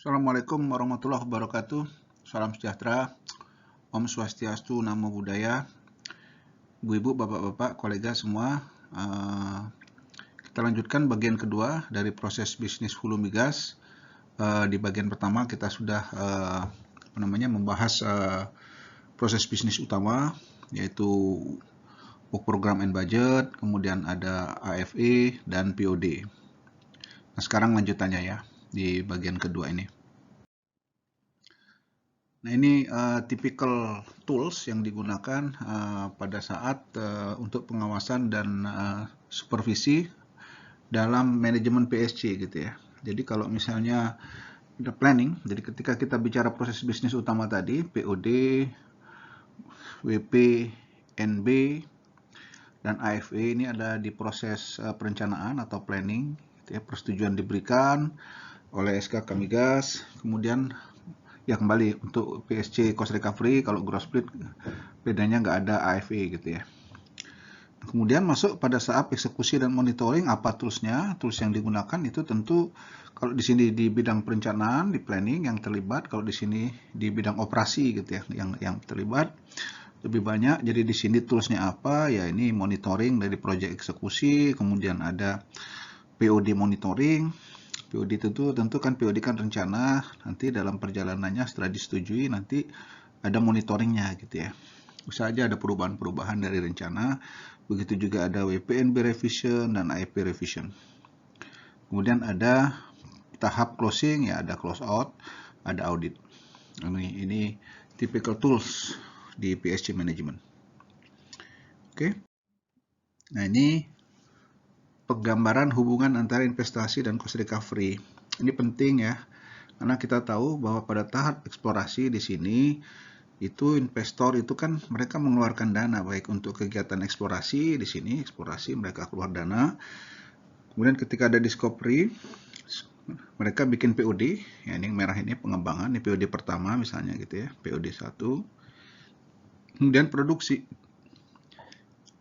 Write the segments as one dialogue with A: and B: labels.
A: Assalamualaikum warahmatullahi wabarakatuh. Salam sejahtera, Om Swastiastu, Namo Buddhaya. Ibu-ibu, bapak-bapak, kolega semua, kita lanjutkan bagian kedua dari proses bisnis hulu migas. Di bagian pertama kita sudah membahas proses bisnis utama, yaitu Work Program and Budget, kemudian ada AFE dan POD. Nah, sekarang lanjutannya ya di bagian kedua ini. Nah, ini typical tools yang digunakan pada saat untuk pengawasan dan supervisi dalam manajemen PSC gitu ya. Jadi kalau misalnya ada planning, jadi ketika kita bicara proses bisnis utama tadi, POD, WP, NB, dan AFE ini ada di proses perencanaan atau planning, gitu ya, persetujuan diberikan oleh SK Kamigas, kemudian ya kembali untuk PSC cost recovery, kalau gross split bedanya nggak ada AFE gitu ya. Kemudian masuk pada saat eksekusi dan monitoring, apa toolsnya? Tools yang digunakan itu tentu kalau di sini di bidang perencanaan, di planning yang terlibat, kalau di sini di bidang operasi gitu ya, yang terlibat lebih banyak. Jadi di sini toolsnya apa? Ya ini monitoring dari proyek eksekusi, kemudian ada POD monitoring. POD tentu kan POD kan rencana, nanti dalam perjalanannya setelah disetujui nanti ada monitoringnya gitu ya. Bisa aja ada perubahan-perubahan dari rencana, begitu juga ada WPNB revision dan AFP revision. Kemudian ada tahap closing, ya ada close out, ada audit. Ini typical tools di PSC management. Oke. Nah, ini penggambaran hubungan antara investasi dan cost recovery. Ini penting ya, karena kita tahu bahwa pada tahap eksplorasi di sini itu investor itu kan mereka mengeluarkan dana baik untuk kegiatan eksplorasi, di sini eksplorasi mereka keluar dana. Kemudian ketika ada discovery, mereka bikin POD, ya ini yang merah ini pengembangan, ini POD pertama misalnya gitu ya, POD 1. Kemudian produksi.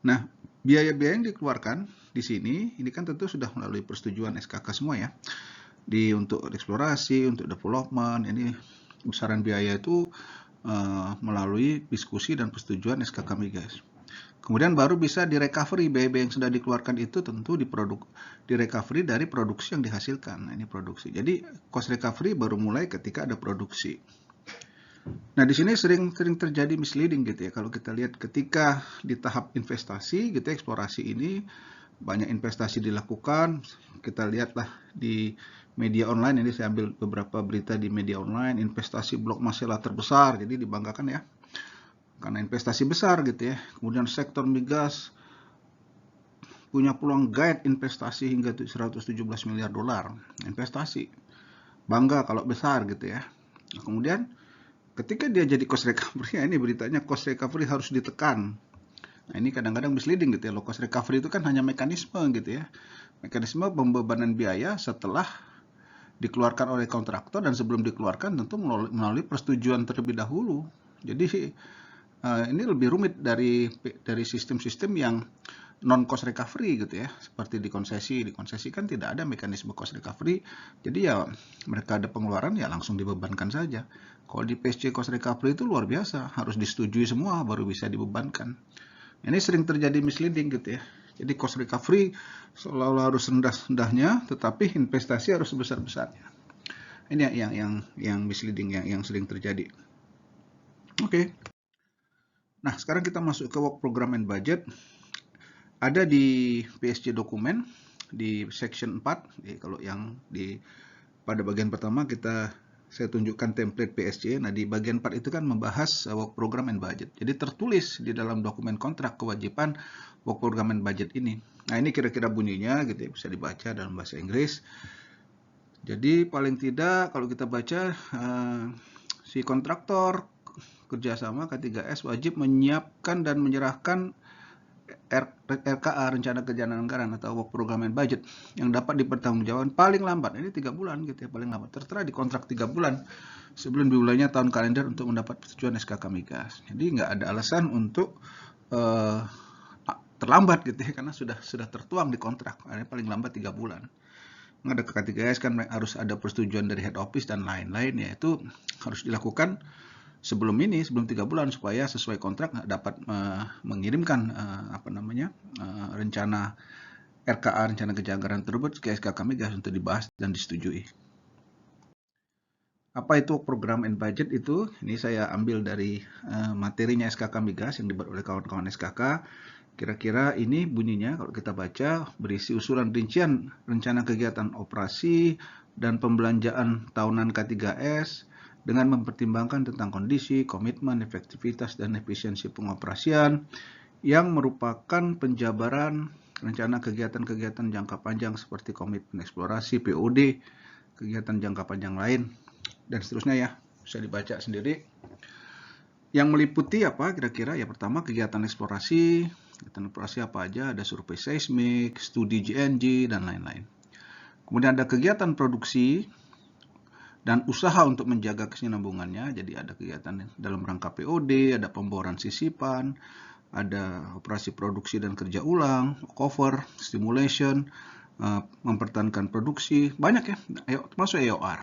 A: Nah, biaya-biaya yang dikeluarkan di sini, ini kan tentu sudah melalui persetujuan SKK semua ya. Untuk eksplorasi, untuk development, ini besaran biaya itu melalui diskusi dan persetujuan SKK Migas. Kemudian baru bisa direcovery, biaya-biaya yang sudah dikeluarkan itu tentu direcovery dari produksi yang dihasilkan. Nah, ini produksi. Jadi cost recovery baru mulai ketika ada produksi. Nah, di sini sering terjadi misleading gitu ya. Kalau kita lihat ketika di tahap investasi gitu, eksplorasi ini banyak investasi dilakukan. Kita lihatlah di media online, ini saya ambil beberapa berita di media online, investasi blok Masela terbesar, jadi dibanggakan ya. Karena investasi besar gitu ya. Kemudian sektor migas punya peluang guide investasi hingga 117 miliar dolar. Investasi. Bangga kalau besar gitu ya. Nah, kemudian ketika dia jadi cost recovery, ini beritanya cost recovery harus ditekan. Nah, ini kadang-kadang misleading gitu ya. Low cost recovery itu kan hanya mekanisme gitu ya. Mekanisme pembebanan biaya setelah dikeluarkan oleh kontraktor dan sebelum dikeluarkan tentu melalui persetujuan terlebih dahulu. Jadi ini lebih rumit dari sistem-sistem yang non cost recovery gitu ya, seperti di konsesi kan tidak ada mekanisme cost recovery, jadi ya mereka ada pengeluaran ya langsung dibebankan saja. Kalau di PSC cost recovery itu luar biasa, harus disetujui semua baru bisa dibebankan. Ini sering terjadi misleading gitu ya, jadi cost recovery seolah-olah harus rendah-rendahnya, tetapi investasi harus sebesar-besarnya. Ini yang misleading yang sering terjadi. Oke. Nah, sekarang kita masuk ke work program and budget. Ada di PSC dokumen di section 4. Jadi kalau yang pada bagian pertama saya tunjukkan template PSC. Nah, di bagian 4 itu kan membahas work program and budget. Jadi tertulis di dalam dokumen kontrak kewajiban work program and budget ini. Nah, ini kira-kira bunyinya gitu ya, bisa dibaca dalam bahasa Inggris. Jadi paling tidak kalau kita baca si kontraktor kerjasama K3S wajib menyiapkan dan menyerahkan RKA, rencana kerjaan anggaran atau work program and budget yang dapat dipertanggungjawabkan paling lambat, ini 3 bulan gitu ya, paling lambat tertera di kontrak 3 bulan sebelum dimulainya tahun kalender untuk mendapat persetujuan SKK Migas. Jadi nggak ada alasan untuk terlambat gitu ya, karena sudah tertuang di kontrak, paling lambat 3 bulan. ada ke K3S kan harus ada persetujuan dari head office dan lain-lain, ya itu harus dilakukan sebelum 3 bulan supaya sesuai kontrak dapat mengirimkan rencana RKA, rencana kerja anggaran tersebut ke SK Kamigas untuk dibahas dan disetujui. Apa itu program and budget itu? Ini saya ambil dari materinya SK Kamigas yang dibuat oleh kawan-kawan SKK. Kira-kira ini bunyinya kalau kita baca, berisi usulan rincian rencana kegiatan operasi dan pembelanjaan tahunan K3S dengan mempertimbangkan tentang kondisi, komitmen, efektivitas, dan efisiensi pengoperasian yang merupakan penjabaran rencana kegiatan-kegiatan jangka panjang seperti komitmen eksplorasi, POD, kegiatan jangka panjang lain, dan seterusnya ya. Bisa dibaca sendiri. Yang meliputi apa kira-kira? Ya pertama kegiatan eksplorasi. Kegiatan eksplorasi apa aja? Ada survei seismik, studi GNG, dan lain-lain. Kemudian ada kegiatan produksi dan usaha untuk menjaga kesinambungannya. Jadi ada kegiatan dalam rangka POD, ada pemboran sisipan, ada operasi produksi dan kerja ulang, cover, stimulation, mempertahankan produksi, banyak ya, termasuk EOR.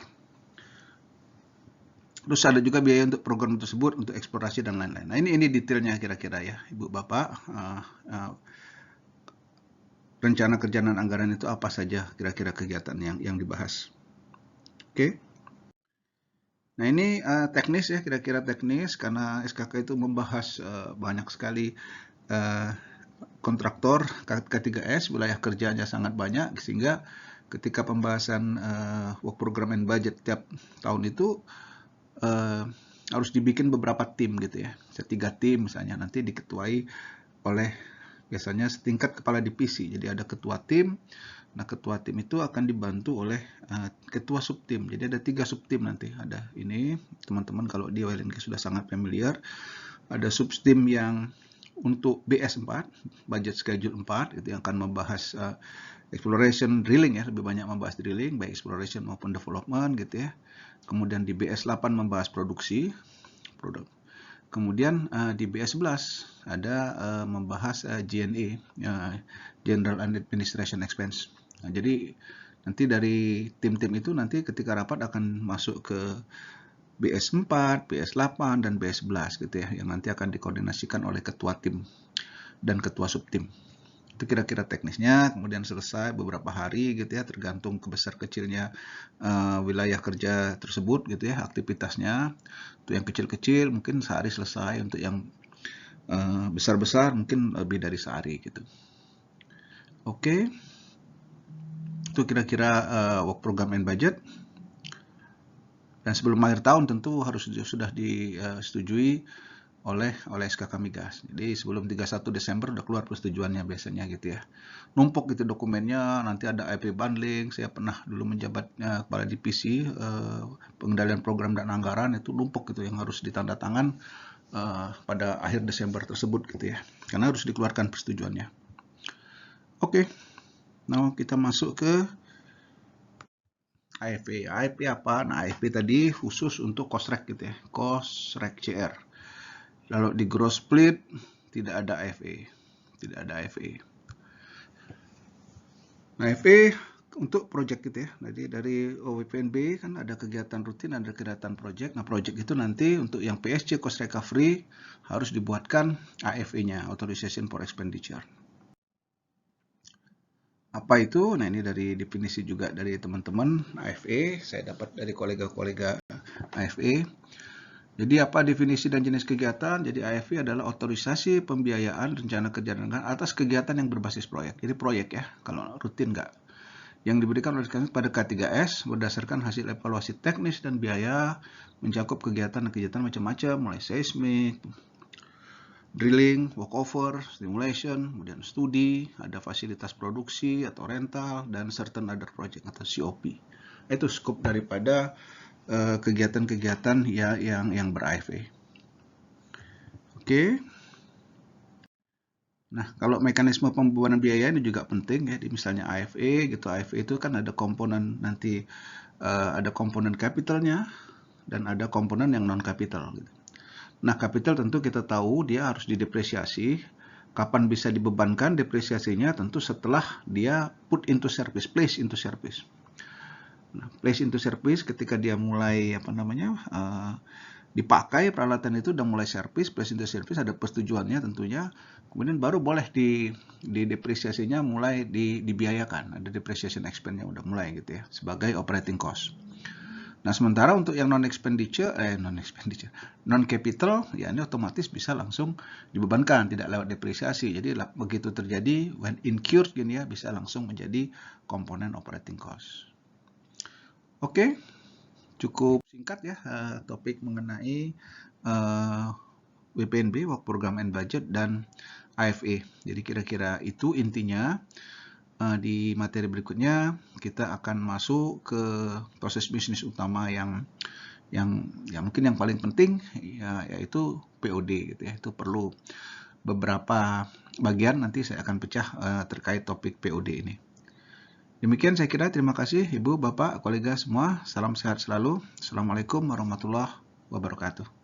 A: Terus ada juga biaya untuk program tersebut, untuk eksplorasi dan lain-lain. Nah ini detailnya kira-kira ya, Ibu Bapak. Rencana kerja dan anggaran itu apa saja kira-kira kegiatan yang dibahas. Oke. Nah ini teknis ya, kira-kira teknis, karena SKK itu membahas banyak sekali kontraktor K3S, wilayah kerjanya sangat banyak, sehingga ketika pembahasan work program and budget tiap tahun itu harus dibikin beberapa tim gitu ya, 3 tim misalnya, nanti diketuai oleh biasanya setingkat kepala divisi. Jadi ada ketua tim. Nah ketua tim itu akan dibantu oleh ketua subtim. Jadi ada 3 subtim nanti. Ada ini teman-teman kalau di OIL&G sudah sangat familiar. Ada subtim yang untuk BS4, budget schedule 4, itu yang akan membahas exploration drilling ya, lebih banyak membahas drilling, baik exploration maupun development gitu ya. Kemudian di BS8 membahas produksi, Kemudian di BS11 ada membahas GNA, General and Administration Expense. Nah, jadi nanti dari tim-tim itu nanti ketika rapat akan masuk ke BS4, BS8, dan BS11 gitu ya, yang nanti akan dikoordinasikan oleh ketua tim dan ketua subtim. Itu kira-kira teknisnya. Kemudian selesai beberapa hari gitu ya, tergantung kebesar kecilnya wilayah kerja tersebut gitu ya, aktivitasnya. Untuk yang kecil-kecil mungkin sehari selesai, untuk yang besar-besar mungkin lebih dari sehari gitu. Oke. Itu kira-kira work program and budget. Dan sebelum akhir tahun tentu harus sudah disetujui oleh SKK Migas. Jadi sebelum 31 Desember udah keluar persetujuannya biasanya gitu ya. Numpuk gitu dokumennya, nanti ada IP bundling. Saya pernah dulu menjabat kepala divisi pengendalian program dan anggaran, itu numpuk gitu yang harus ditandatangan pada akhir Desember tersebut gitu ya. Karena harus dikeluarkan persetujuannya. Oke. Nah, kita masuk ke AFP. AFP apa? Nah, AFP tadi khusus untuk COSREC gitu ya. COSREC CR. Lalu di gross split tidak ada AFE, tidak ada AFE. Nah, AFE untuk project gitu ya. Jadi dari OWPNB kan ada kegiatan rutin, ada kegiatan project. Nah, project itu nanti untuk yang PSC cost recovery harus dibuatkan AFE-nya, Authorization for Expenditure. Apa itu? Nah, ini dari definisi juga dari teman-teman AFE. Saya dapat dari kolega-kolega AFE. Jadi apa definisi dan jenis kegiatan? Jadi AFE adalah otorisasi pembiayaan rencana kerja dan anggaran atas kegiatan yang berbasis proyek. Jadi proyek ya, kalau rutin enggak. Yang diberikan oleh pada K3S berdasarkan hasil evaluasi teknis dan biaya, mencakup kegiatan macam-macam, mulai seismik, drilling, workover, stimulation, kemudian studi, ada fasilitas produksi atau rental, dan certain other project atau COP. Itu skop daripada kegiatan-kegiatan yang ber-AFE. Oke. Nah, kalau mekanisme pembebanan biaya ini juga penting ya. Di misalnya AFE gitu, AFE itu kan ada komponen nanti ada komponen capitalnya dan ada komponen yang non capital gitu. Nah, capital tentu kita tahu dia harus didepresiasi. Kapan bisa dibebankan depresiasinya? Tentu setelah dia put into service, place into service. Nah, place into service ketika dia mulai dipakai peralatan itu, udah mulai service, place into service ada persetujuannya tentunya. Kemudian baru boleh di depresiasinya mulai dibiayakan, ada depreciation expense-nya udah mulai gitu ya sebagai operating cost. Nah, sementara untuk yang non capital ya ini otomatis bisa langsung dibebankan, tidak lewat depresiasi. Jadi begitu terjadi when incurred gini ya, bisa langsung menjadi komponen operating cost. Oke, cukup singkat ya topik mengenai WPNB, Work Program and Budget, dan AFE. Jadi kira-kira itu intinya. Di materi berikutnya kita akan masuk ke proses bisnis utama yang mungkin yang paling penting ya, yaitu POD gitu ya. Itu perlu beberapa bagian, nanti saya akan pecah terkait topik POD ini. Demikian saya kira, terima kasih Ibu, Bapak, kolega semua. Salam sehat selalu. Assalamualaikum warahmatullahi wabarakatuh.